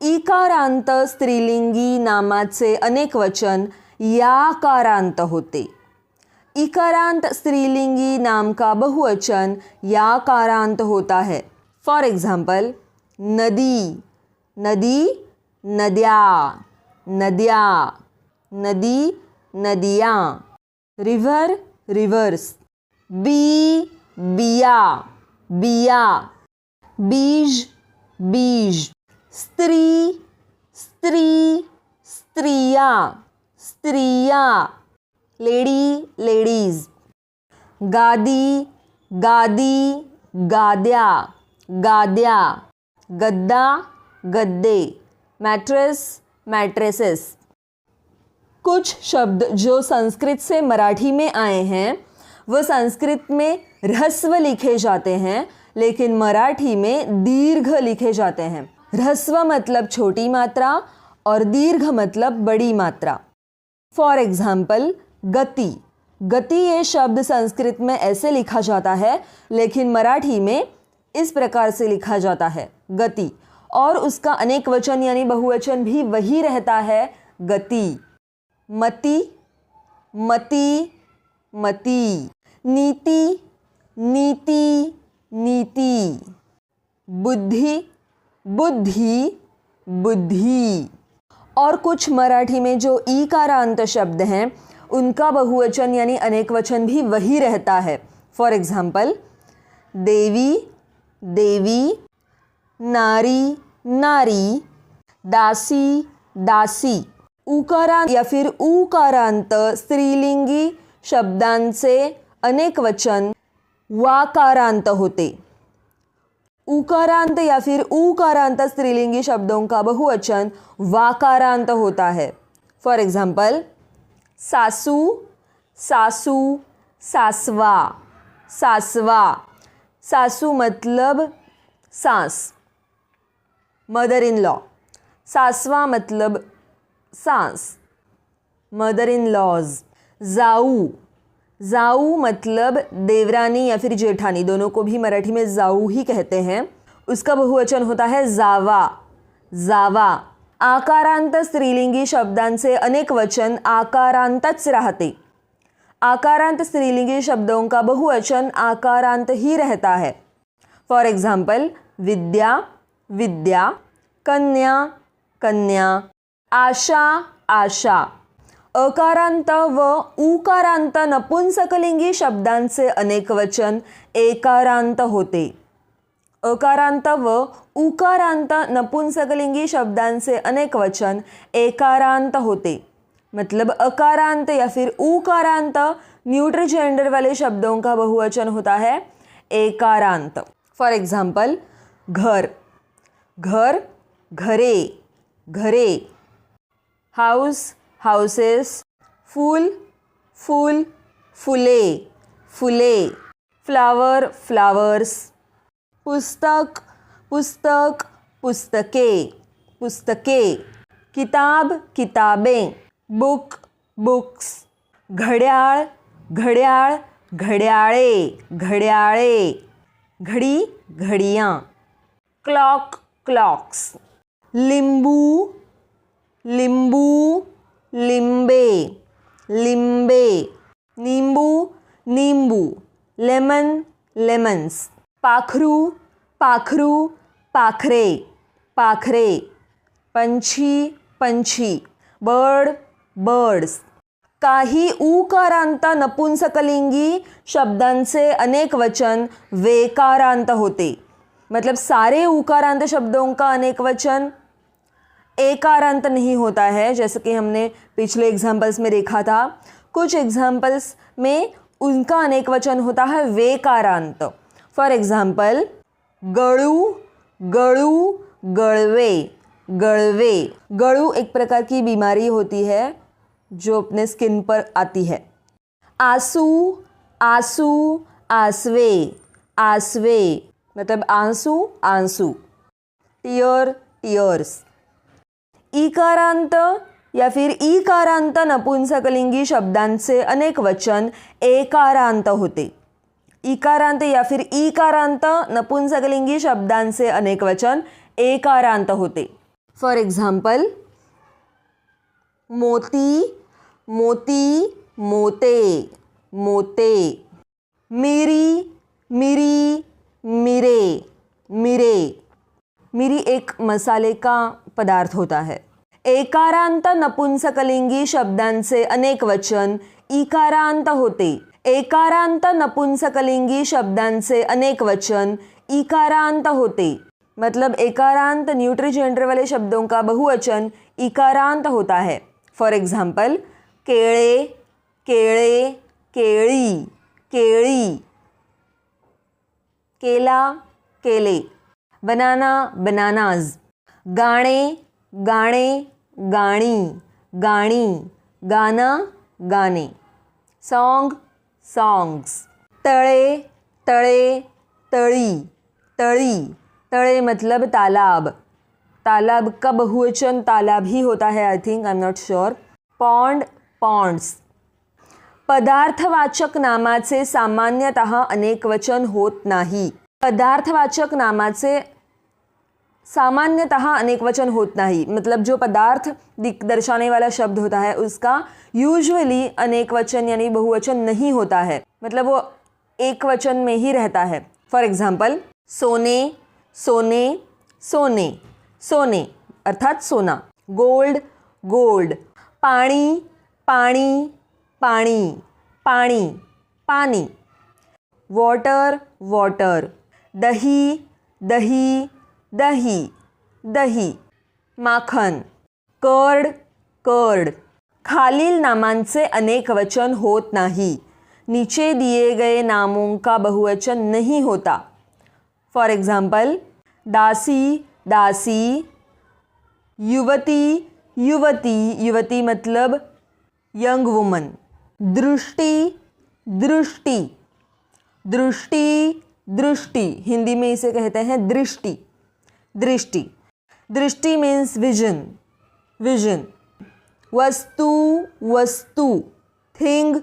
इकारांत स्त्रीलिंगी नामाचे अनेक वचन याकारांत होते। इकारांत स्त्रीलिंगी नाम का बहुवचन याकारांत होता है। फॉर एग्जाम्पल, नदी, नदी, नद्या, नद्या, नदी, नदियाँ। River, reverse. बी, बिया, बिया, बीज, बीज। स्त्री, स्त्री, स्त्रियाँ, स्त्रियाँ। Lady, ladies. गादी, गादी, गाद्या, गाद्या। गद्दा, गद्दे। Mattress, mattresses. कुछ शब्द जो संस्कृत से मराठी में आए हैं वह संस्कृत में ह्रस्व लिखे जाते हैं, लेकिन मराठी में दीर्घ लिखे जाते हैं। ह्रस्व मतलब छोटी मात्रा और दीर्घ मतलब बड़ी मात्रा। फॉर एग्जाम्पल, गति। गति ये शब्द संस्कृत में ऐसे लिखा जाता है, लेकिन मराठी में इस प्रकार से लिखा जाता है, गति, और उसका अनेक वचन यानी बहुवचन भी वही रहता है, गति। मति, मति, मति। नीति, नीति, नीति। बुद्धि, बुद्धि, बुद्धि। और कुछ मराठी में जो ईकारांत शब्द हैं उनका बहुवचन यानी अनेक वचन भी वही रहता है। फॉर एग्जाम्पल, देवी, देवी, नारी, नारी, दासी, दासी। उकारांत या फिर उकारांत स्त्रीलिंगी शब्दांचे अनेक वचन वाकारांत होते। उकारांत या फिर उकारांत स्त्रीलिंगी शब्दों का बहुवचन वाकारांत होता है। फॉर एग्जाम्पल, सासू, सासू, सासवा, सासवा। सासू मतलब सास, मदर इन लॉ। सासवा मतलब सास, मदर इन लॉज। जाऊ, जाऊ मतलब देवरानी या फिर जेठानी, दोनों को भी मराठी में जाऊ ही कहते हैं। उसका बहुवचन होता है जावा, जावा। आकारांत स्त्रीलिंगी शब्दांचे अनेक वचन आकारांतच राहते। आकारांत स्त्रीलिंगी शब्दों का बहुवचन आकारांत ही रहता है। फॉर एग्जाम्पल, विद्या, विद्या, कन्या, कन्या, आशा, आशा। अकारांत व उकारांत नपुंसकलिंगी शब्दांचे अनेक वचन एकारांत होते। अकारांत व उकारांत नपुंसकलिंगी शब्दांचे अनेक वचन एकारांत होते। मतलब अकारांत या फिर उकारांत न्यूट्रल जेंडर वाले शब्दों का बहुवचन होता है एकारांत। फॉर एग्जाम्पल, घर, घर, घरे, घरे। House, houses. फूल, फूल, फुले, फुले। Flower, flowers. पुस्तक, पुस्तक, पुस्तके, पुस्तके। किताब, किताबें। Book, books. घड्याळ, घड्याळ, घड्याळे, घड्याळे। घड़ी, घड़ियाँ। Clock, clocks. लिंबू, लिंबू, लिंबे, लिंबे। नींबू, नींबू। Lemon, lemons. पाखरू, पाखरू, पाखरे, पाखरे। पंछी, पंछी। Bird, birds. काही उकारांत नपुंसकलिंगी शब्दांचे अनेक वचन वेकारांत होते। मतलब सारे उकारांत शब्दों का अनेक वचन एकारांत नहीं होता है, जैसे कि हमने पिछले एग्जाम्पल्स में देखा था। कुछ एग्जाम्पल्स में उनका अनेक वचन होता है वेकारांत। फॉर एग्जाम्पल, गळू, गळू, गळवे, गळवे। गळू एक प्रकार की बीमारी होती है जो अपने स्किन पर आती है। आंसू, आंसू, आंसवे, आंसवे। मतलब आंसू, आंसू। Tier, tears. इकारांत या फिर ईकारांत नपुंसकलिंगी शब्दांचे अनेक वचन एकारांत होते। इकारांत या फिर ईकारांत नपुंसकलिंगी शब्दांचे अनेक वचन एकारांत होते। फॉर एग्जाम्पल, मोती, मोती, मोते, मोते. मिरी, मिरी, मिरे, मिरे. मिरी एक मसाले का पदार्थ होता है. एकारांत नपुंसकलिंगी शब्दांचे अनेक वचन इकारांत होते. एकारांत नपुंसकलिंगी शब्दांचे अनेक वचन इकारांत होते. मतलब एकारांत न्यूट्री जेंडर वाले शब्दों का बहुवचन इकारांत होता है. फॉर एग्जाम्पल, केळे, केळे, केळी, केळी. केला, केले. Banana, bananas. गाणे, गाणे, गाणी, गाणी. गाना, गाणे. Song, songs. तळे, तळे, तळी, तळी. तळे मतलब तालाब. तालाब का बहुवचन तालाब ही होता है, I think, I am not sure. Pond, ponds. पदार्थवाचक नामाचे सामान्यतः अनेकवचन होत नाही. पदार्थवाचक नामाचे सामान्यतः अनेकवचन होत नहीं. मतलब जो पदार्थ दर्शाने वाला शब्द होता है उसका यूजुअली अनेकवचन यानी बहुवचन नहीं होता है. मतलब वो एक वचन में ही रहता है. फॉर एग्जाम्पल, सोने, सोने, सोने, सोने अर्थात सोना. Gold, gold. पाणी, पाणी, पाणी, पाणी, पानी. Water, water. दही, दही, दही, दही. माखन. Curd, curd. खालील नामांचे अनेक वचन होत नहीं. नीचे दिए गए नामों का बहुवचन नहीं होता. फॉर एग्जाम्पल, दासी, दासी. युवती, युवती, युवती मतलब यंग वुमन. दृष्टि, दृष्टि, दृष्टि, दृष्टि. हिंदी में इसे कहते हैं दृष्टि. दृष्टि. दृष्टि मीन्स विजन, विजन. वस्तु, वस्तु. Thing,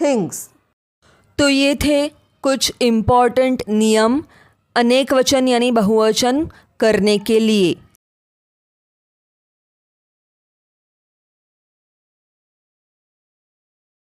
things. तो ये थे कुछ इम्पॉर्टेंट नियम अनेक वचन यानी बहुवचन करने के लिए.